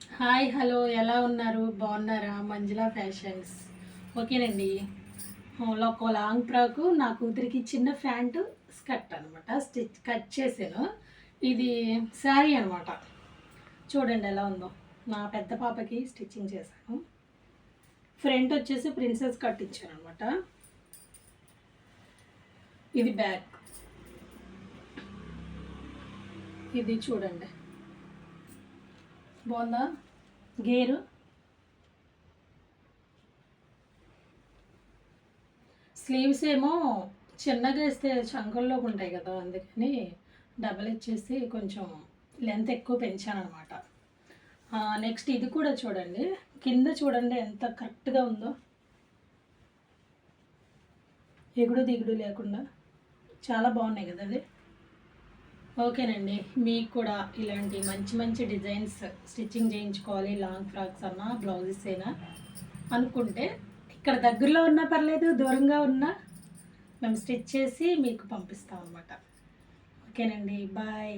Hi hello ఎలా ఉన్నారు బాగున్నారా? మంజులా ఫ్యాషన్స్. ఓకేనండి. ఒక లాంగ్ ఫ్రాకు నా కూతురికి చిన్న ప్యాంటు స్కర్ట్ అనమాట కట్ చేశాను. ఇది శారీ అనమాట. చూడండి ఎలా ఉందో. నా పెద్ద పాపకి స్టిచ్చింగ్ చేశాను. ఫ్రంట్ వచ్చేసి ప్రిన్సెస్ కట్ ఇచ్చాను అనమాట. ఇది బ్యాక్. ఇది చూడండి బాగుందా గేరు. స్లీవ్స్ ఏమో చిన్నగా వేస్తే చంకల్లోకి ఉంటాయి కదా, అందుకని డబల్ ఇచ్చేసి కొంచెం లెంత్ ఎక్కువ పెంచాను అనమాట. నెక్స్ట్ ఇది కూడా చూడండి, కింద చూడండి ఎంత కరెక్ట్గా ఉందో, ఎగుడు దిగుడు లేకుండా చాలా బాగున్నాయి కదా అది. ఓకేనండి, మీకు కూడా ఇలాంటి మంచి మంచి డిజైన్స్ స్టిచ్చింగ్ చేయించుకోవాలి, లాంగ్ ఫ్రాక్స్ అన్నా బ్లౌజెస్ అయినా అనుకుంటే ఇక్కడ దగ్గరలో ఉన్నా పర్లేదు, దూరంగా ఉన్నా మేము స్టిచ్ చేసి మీకు పంపిస్తాం అన్నమాట. ఓకేనండి, బాయ్.